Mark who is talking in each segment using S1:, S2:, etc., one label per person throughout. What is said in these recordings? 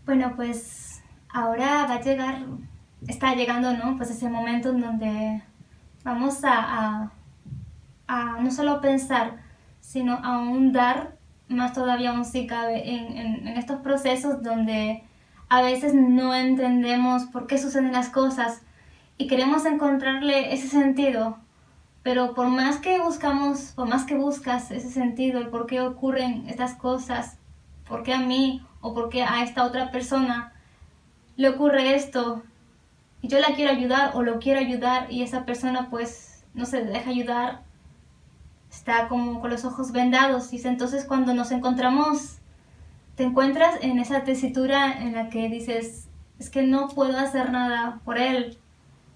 S1: Bueno, pues ahora está llegando, ¿no? Pues ese momento en donde vamos a no solo pensar, sino a ahondar más todavía aún si cabe en estos procesos donde a veces no entendemos por qué suceden las cosas y queremos encontrarle ese sentido, pero por más que buscamos, por más que buscas ese sentido, el por qué ocurren estas cosas, por qué a mí o por qué a esta otra persona le ocurre esto y yo la quiero ayudar o lo quiero ayudar y esa persona pues no se deja ayudar, está como con los ojos vendados. Y entonces cuando nos encontramos, te encuentras en esa tesitura en la que dices, es que no puedo hacer nada por él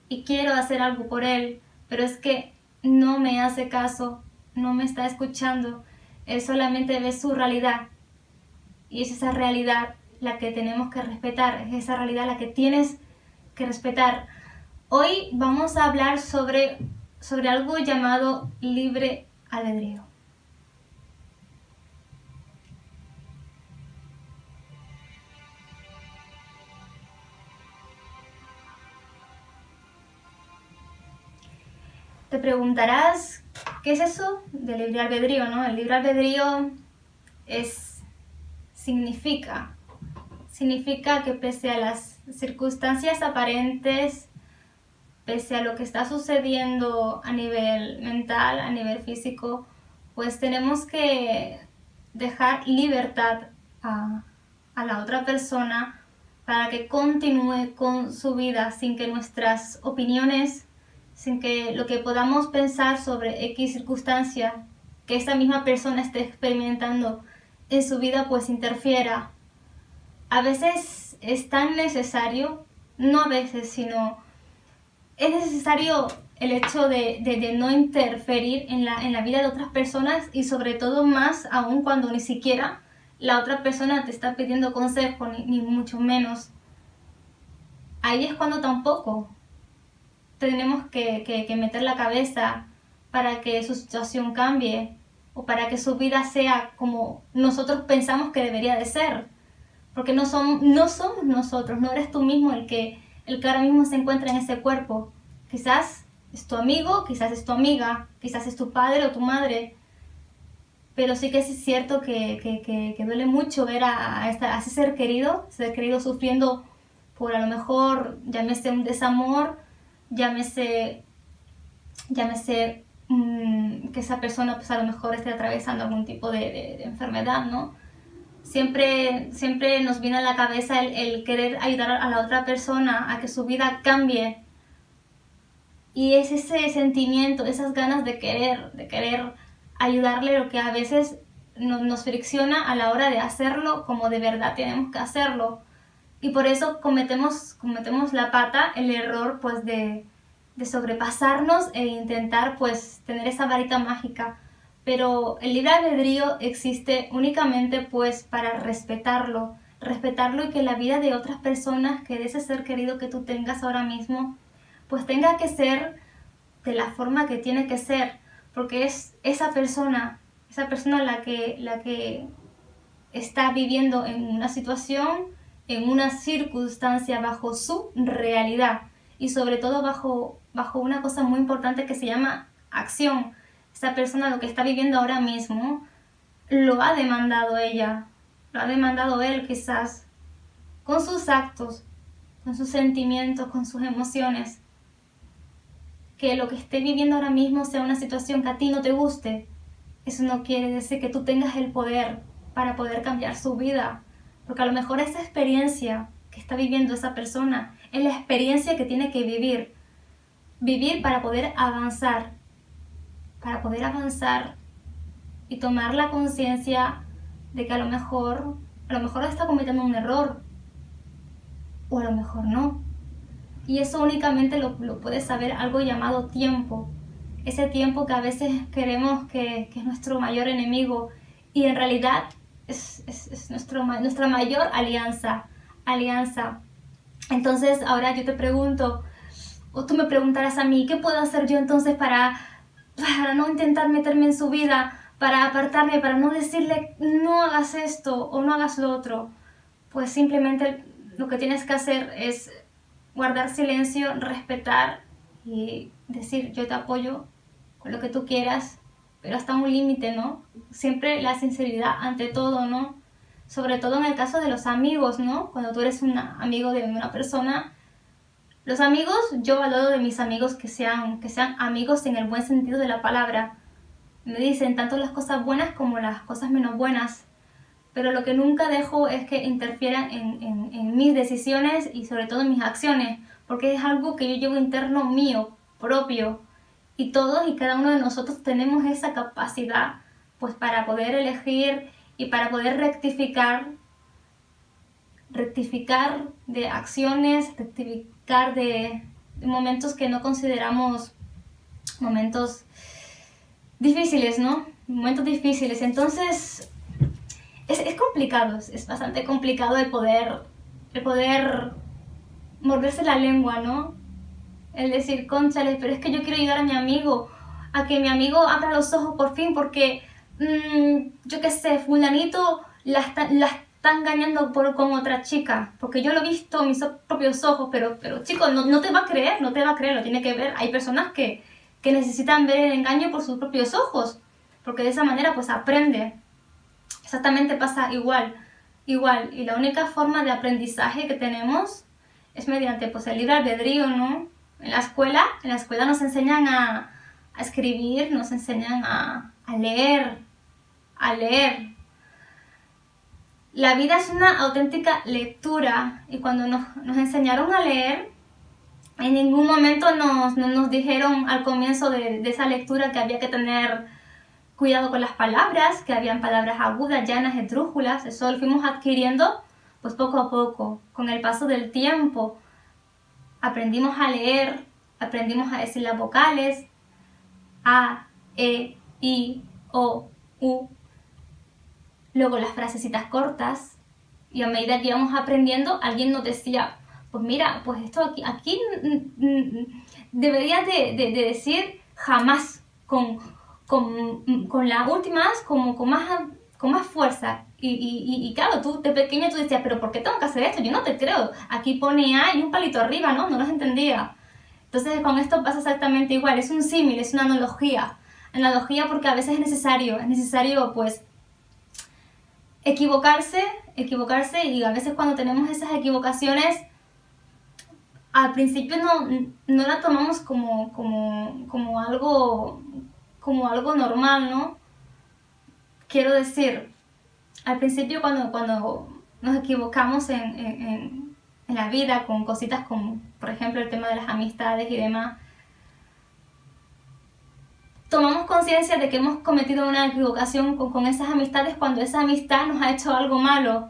S1: y quiero hacer algo por él, pero es que no me hace caso, no me está escuchando, él solamente ve su realidad y es esa realidad la que tenemos que respetar, es esa realidad la que tienes que respetar. Hoy vamos a hablar sobre algo llamado libre albedrío. Te preguntarás, ¿qué es eso de libre albedrío, no? El libre albedrío significa que pese a las circunstancias aparentes, pese a lo que está sucediendo a nivel mental, a nivel físico, pues tenemos que dejar libertad a la otra persona para que continúe con su vida sin que nuestras opiniones, sin que lo que podamos pensar sobre X circunstancia que esa misma persona esté experimentando en su vida pues interfiera. A veces es tan necesario, no a veces, sino es necesario el hecho de no interferir en la vida de otras personas y sobre todo más aún cuando ni siquiera la otra persona te está pidiendo consejo, ni mucho menos. Ahí es cuando tampoco tenemos que meter la cabeza para que su situación cambie o para que su vida sea como nosotros pensamos que debería de ser. Porque no somos nosotros, no eres tú mismo el que ahora mismo se encuentra en ese cuerpo. Quizás es tu amigo, quizás es tu amiga, quizás es tu padre o tu madre, pero sí que es cierto que duele mucho ver a ese ser querido sufriendo por a lo mejor, llámese un desamor, llámese que esa persona pues a lo mejor esté atravesando algún tipo de enfermedad, ¿no? Siempre nos viene a la cabeza el querer ayudar a la otra persona a que su vida cambie. Y es ese sentimiento, esas ganas de querer ayudarle lo que a veces nos fricciona a la hora de hacerlo como de verdad tenemos que hacerlo. Y por eso cometemos la pata, el error pues de sobrepasarnos e intentar pues tener esa varita mágica. Pero el libre albedrío existe únicamente pues para respetarlo y que la vida de otras personas, que de ese ser querido que tú tengas ahora mismo, pues tenga que ser de la forma que tiene que ser, porque es esa persona la que está viviendo en una situación, en una circunstancia bajo su realidad y sobre todo bajo una cosa muy importante que se llama acción. Esa persona lo que está viviendo ahora mismo lo ha demandado ella, lo ha demandado él quizás, con sus actos, con sus sentimientos, con sus emociones. Que lo que esté viviendo ahora mismo sea una situación que a ti no te guste, eso no quiere decir que tú tengas el poder para poder cambiar su vida, porque a lo mejor esa experiencia que está viviendo esa persona es la experiencia que tiene que vivir para poder avanzar y tomar la conciencia de que a lo mejor está cometiendo un error o a lo mejor no. Y eso únicamente lo puede saber algo llamado tiempo. Ese tiempo que a veces queremos que es nuestro mayor enemigo y en realidad es nuestra mayor alianza. Entonces ahora yo te pregunto, o tú me preguntarás a mí, ¿qué puedo hacer yo entonces para no intentar meterme en su vida, para apartarme, para no decirle no hagas esto o no hagas lo otro? pues simplemente lo que tienes que hacer es guardar silencio, respetar y decir yo te apoyo con lo que tú quieras, pero hasta un límite, ¿no? Siempre la sinceridad ante todo, ¿no? Sobre todo en el caso de los amigos, ¿no? Cuando tú eres un amigo de una persona, los amigos, yo valoro de mis amigos que sean amigos en el buen sentido de la palabra. Me dicen tanto las cosas buenas como las cosas menos buenas, pero lo que nunca dejo es que interfieran en mis decisiones y sobre todo en mis acciones, porque es algo que yo llevo interno mío, propio, y todos y cada uno de nosotros tenemos esa capacidad pues para poder elegir y para poder rectificar de acciones, rectificar de momentos que no consideramos momentos difíciles, ¿no? Momentos difíciles. Entonces, es complicado, es bastante complicado el poder morderse la lengua, ¿no? El decir, cónchale, pero es que yo quiero ayudar a mi amigo, a que mi amigo abra los ojos por fin, porque, yo qué sé, fulanito la está engañando con otra chica, porque yo lo he visto con mis propios ojos, pero chico, no te va a creer, no te va a creer, lo tiene que ver. Hay personas que necesitan ver el engaño por sus propios ojos, porque de esa manera pues aprende. Exactamente pasa igual. Y la única forma de aprendizaje que tenemos es mediante pues el libre albedrío, ¿no? En la escuela nos enseñan a escribir, nos enseñan a leer. La vida es una auténtica lectura y cuando nos enseñaron a leer, en ningún momento nos dijeron al comienzo de esa lectura que había que tener cuidado con las palabras, que habían palabras agudas, llanas, esdrújulas. Eso lo fuimos adquiriendo pues poco a poco, con el paso del tiempo. Aprendimos a leer, aprendimos a decir las vocales, A, E, I, O, U. Luego las frasecitas cortas. Y a medida que íbamos aprendiendo, alguien nos decía, pues mira, pues esto aquí deberías de decir jamás, con la última, como con más fuerza. Y claro, tú de pequeña tú decías, pero ¿por qué tengo que hacer esto? Yo no te creo. Aquí pone A y un palito arriba, ¿no? No los entendía. Entonces con esto pasa exactamente igual. Es un símil, es una analogía. Analogía porque a veces es necesario pues equivocarse y a veces cuando tenemos esas equivocaciones al principio no la tomamos como algo normal, ¿no? Quiero decir, al principio cuando nos equivocamos en la vida con cositas como, por ejemplo, el tema de las amistades y demás, tomamos conciencia de que hemos cometido una equivocación con esas amistades cuando esa amistad nos ha hecho algo malo.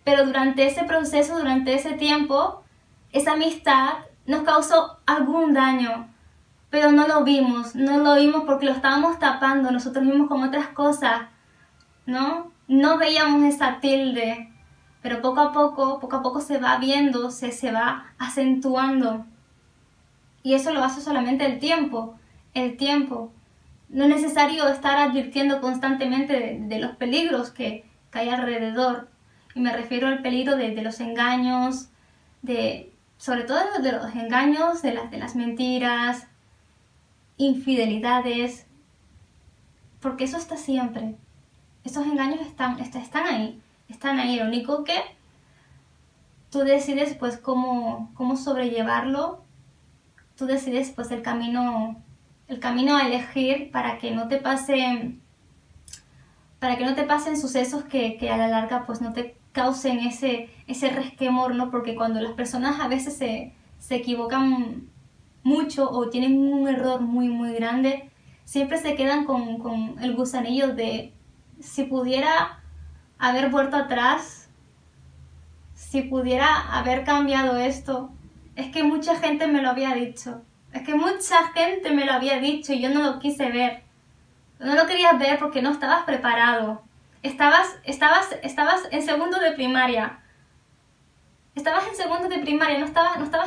S1: Pero durante ese proceso, durante ese tiempo, esa amistad nos causó algún daño. Pero no lo vimos porque lo estábamos tapando nosotros mismos con otras cosas, ¿no? No veíamos esa tilde, pero poco a poco se va viendo, se va acentuando. Y eso lo hace solamente el tiempo. No es necesario estar advirtiendo constantemente de los peligros que hay alrededor. Y me refiero al peligro de los engaños, sobre todo de los engaños, de las mentiras, infidelidades, porque eso está siempre. Esos engaños están ahí. Lo único que tú decides pues cómo sobrellevarlo, tú decides pues el camino a elegir para que no te pasen sucesos que a la larga pues no te causen ese resquemor, ¿no? Porque cuando las personas a veces se equivocan mucho o tienen un error muy muy grande, siempre se quedan con el gusanillo de si pudiera haber vuelto atrás, si pudiera haber cambiado esto. Es que mucha gente me lo había dicho. Y yo no lo quise ver. No lo querías ver porque no estabas preparado. Estabas en segundo de primaria. No estabas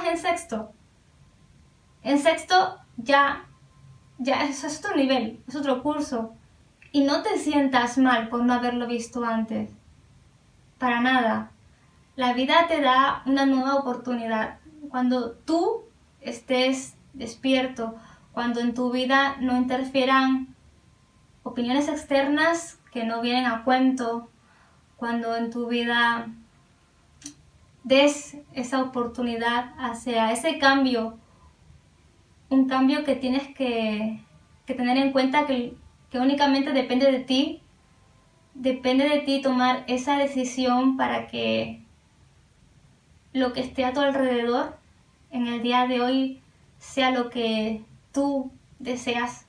S1: en sexto. En sexto ya eso es otro nivel, es otro curso. Y no te sientas mal por no haberlo visto antes. Para nada. La vida te da una nueva oportunidad. Cuando tú estés despierto, cuando en tu vida no interfieran opiniones externas que no vienen a cuento, cuando en tu vida des esa oportunidad hacia ese cambio, un cambio que tienes que tener en cuenta que únicamente depende de ti tomar esa decisión para que lo que esté a tu alrededor en el día de hoy sea lo que tú deseas.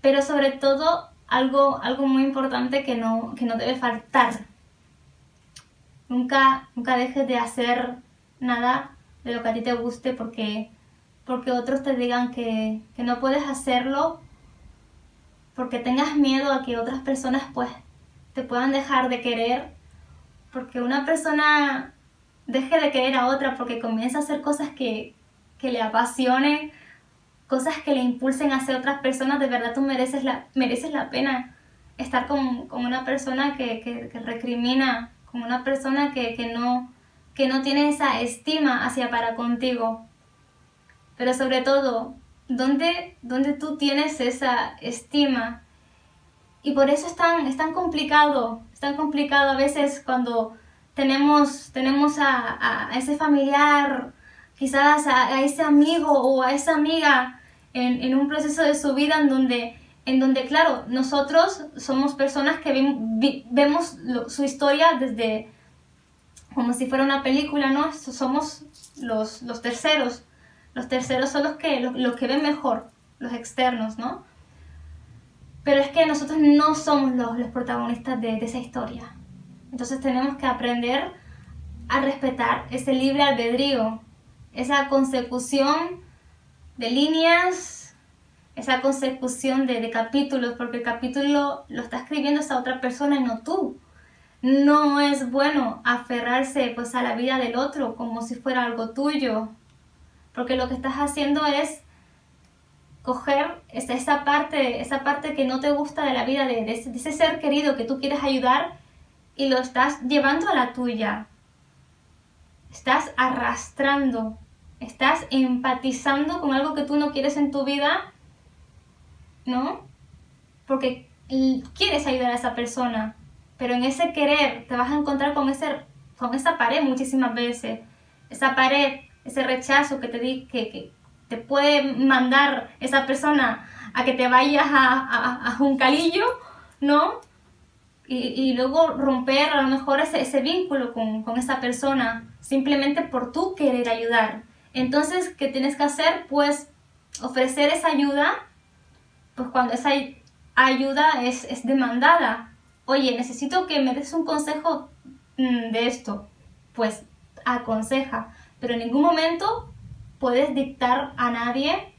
S1: Pero sobre todo, algo muy importante que no debe faltar. Nunca dejes de hacer nada de lo que a ti te guste porque otros te digan que no puedes hacerlo, porque tengas miedo a que otras personas pues te puedan dejar de querer, porque una persona deje de querer a otra porque comienza a hacer cosas que le apasionen, cosas que le impulsen a hacer otras personas. De verdad tú mereces la pena estar con una persona que recrimina, con una persona que no tiene esa estima hacia para contigo. Pero sobre todo, ¿dónde tú tienes esa estima? Y por eso es tan complicado a veces cuando tenemos a ese familiar, quizás a ese amigo o a esa amiga en un proceso de su vida en donde claro, nosotros somos personas que vemos su historia desde como si fuera una película, ¿no? Somos los terceros. Los terceros son los que ven mejor, los externos, ¿no? Pero es que nosotros no somos los protagonistas de esa historia. Entonces tenemos que aprender a respetar ese libre albedrío, esa consecución de líneas, esa consecución de capítulos, porque el capítulo lo está escribiendo esa otra persona y no tú. No es bueno aferrarse pues a la vida del otro como si fuera algo tuyo, porque lo que estás haciendo es coger esa parte que no te gusta de la vida de ese ser querido que tú quieres ayudar y lo estás llevando a la tuya. Estás arrastrando, estás empatizando con algo que tú no quieres en tu vida, ¿no? Porque quieres ayudar a esa persona, pero en ese querer te vas a encontrar con esa pared muchísimas veces. Esa pared, ese rechazo que te puede mandar esa persona a que te vayas a Juncalillo, ¿no? Y luego romper a lo mejor ese vínculo con esa persona simplemente por tú querer ayudar. Entonces, ¿qué tienes que hacer? Pues ofrecer esa ayuda, pues cuando esa ayuda es demandada. Oye, necesito que me des un consejo de esto. Pues aconseja, pero en ningún momento puedes dictar a nadie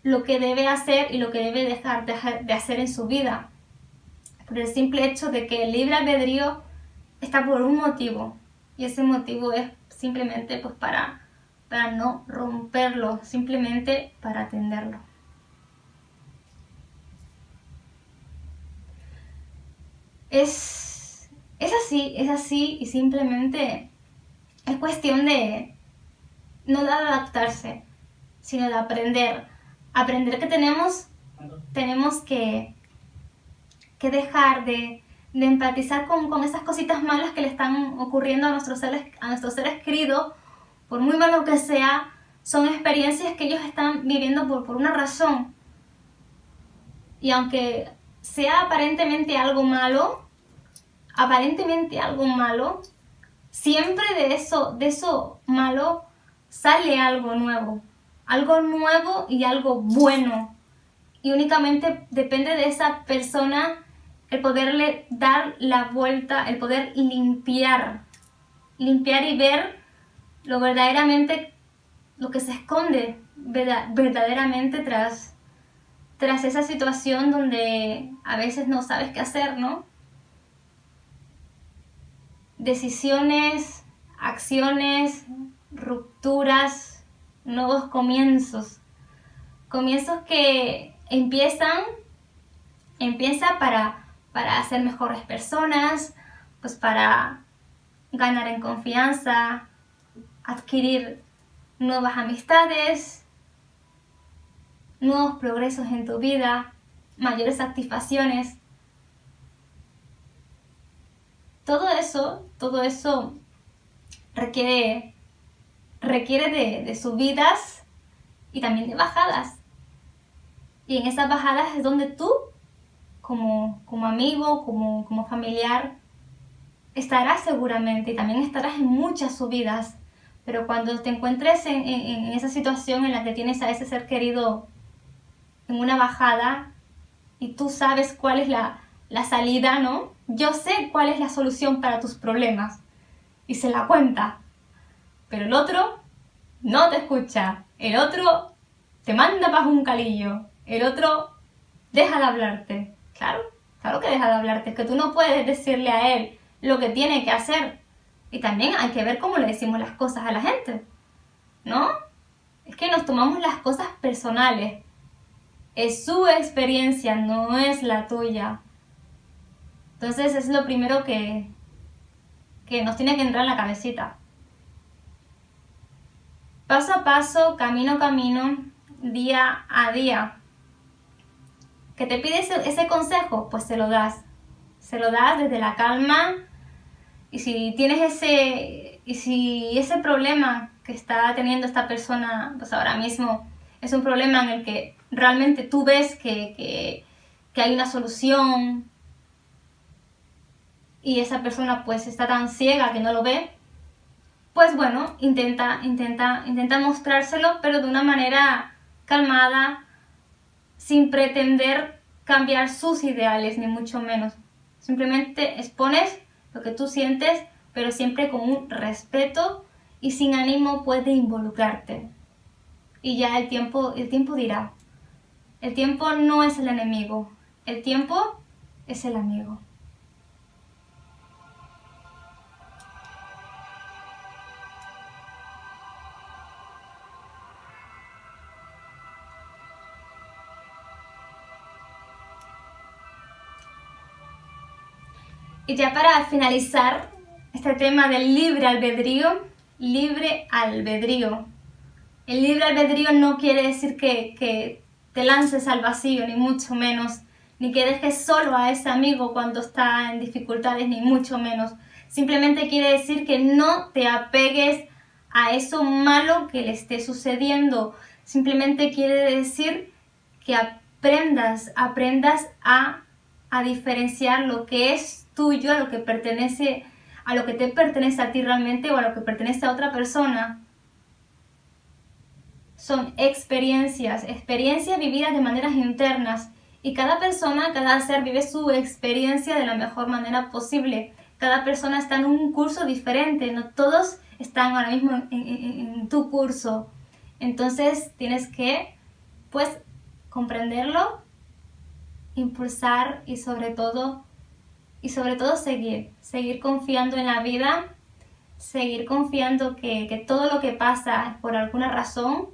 S1: lo que debe hacer y lo que debe dejar de hacer en su vida. Por el simple hecho de que el libre albedrío está por un motivo. Y ese motivo es simplemente pues para no romperlo, simplemente para atenderlo. Es así y simplemente es cuestión de no de adaptarse, sino de aprender. Aprender que tenemos que dejar de empatizar con esas cositas malas que le están ocurriendo a nuestros seres queridos, por muy malo que sea. Son experiencias que ellos están viviendo por una razón. Y aunque sea aparentemente algo malo, siempre de eso malo sale algo nuevo y algo bueno. Y únicamente depende de esa persona el poderle dar la vuelta, el poder limpiar y ver lo que se esconde verdaderamente tras esa situación donde a veces no sabes qué hacer, ¿no? Decisiones, acciones, rupturas, nuevos comienzos que empieza para ser mejores personas, pues para ganar en confianza, adquirir nuevas amistades, nuevos progresos en tu vida, mayores satisfacciones. Todo eso requiere de subidas y también de bajadas. Y en esas bajadas es donde tú, como amigo, como familiar, estarás seguramente, y también estarás en muchas subidas. Pero cuando te encuentres en esa situación en la que tienes a ese ser querido en una bajada y tú sabes cuál es la salida, ¿no? Yo sé cuál es la solución para tus problemas y se la cuenta. Pero el otro no te escucha. El otro te manda para un calillo. El otro deja de hablarte. Claro que deja de hablarte. Es que tú no puedes decirle a él lo que tiene que hacer. Y también hay que ver cómo le decimos las cosas a la gente, ¿no? Es que nos tomamos las cosas personales. Es su experiencia, no es la tuya. Entonces es lo primero que nos tiene que entrar en la cabecita. Paso a paso, camino a camino, día a día. ¿Que te pide ese consejo? Pues se lo das. Se lo das desde la calma. Y si tienes ese problema que está teniendo esta persona, pues ahora mismo es un problema en el que realmente tú ves que hay una solución y esa persona pues está tan ciega que no lo ve, pues bueno, intenta mostrárselo, pero de una manera calmada, sin pretender cambiar sus ideales, ni mucho menos. Simplemente expones lo que tú sientes, pero siempre con un respeto y sin ánimo pues de involucrarte. Y ya el tiempo dirá. El tiempo no es el enemigo, el tiempo es el amigo. Y ya para finalizar este tema del libre albedrío. El libre albedrío no quiere decir que te lances al vacío, ni mucho menos, ni que dejes solo a ese amigo cuando está en dificultades, ni mucho menos. Simplemente quiere decir que no te apegues a eso malo que le esté sucediendo. Simplemente quiere decir que aprendas a diferenciar lo que es tuyo, a lo que te pertenece a ti realmente o a lo que pertenece a otra persona. Son experiencias vividas de maneras internas y cada persona, cada ser vive su experiencia de la mejor manera posible. Cada persona está en un curso diferente, no todos están ahora mismo en tu curso. Entonces tienes que, pues, comprenderlo, impulsar y sobre todo seguir confiando en la vida, seguir confiando que todo lo que pasa es por alguna razón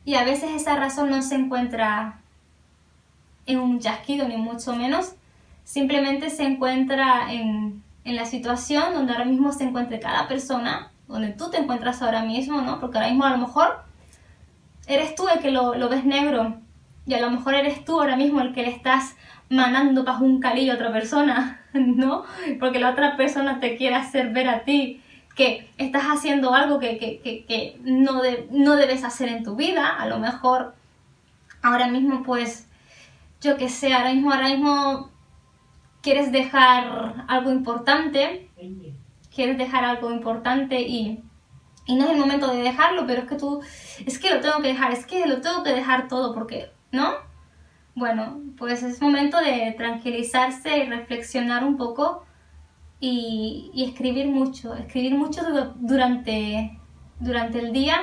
S1: y a veces esa razón no se encuentra en un chasquido ni mucho menos, simplemente se encuentra en la situación donde ahora mismo se encuentre cada persona, donde tú te encuentras ahora mismo, ¿no? Porque ahora mismo a lo mejor eres tú el que lo ves negro y a lo mejor eres tú ahora mismo el que le estás mandando para un calillo a otra persona, ¿no? Porque la otra persona te quiere hacer ver a ti que estás haciendo algo que no debes hacer en tu vida. A lo mejor ahora mismo, pues, yo qué sé, ahora mismo quieres dejar algo importante, y no es el momento de dejarlo, pero es que lo tengo que dejar todo porque, ¿no? Bueno, pues es momento de tranquilizarse y reflexionar un poco y escribir mucho durante el día,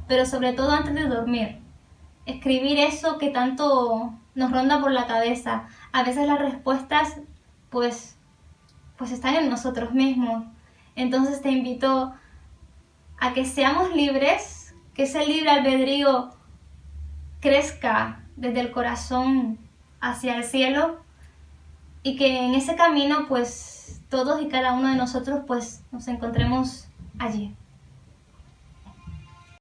S1: pero sobre todo antes de dormir. Escribir eso que tanto nos ronda por la cabeza. A veces las respuestas pues están en nosotros mismos. Entonces te invito a que seamos libres, que ese libre albedrío crezca desde el corazón hacia el cielo y que en ese camino pues todos y cada uno de nosotros pues nos encontremos allí.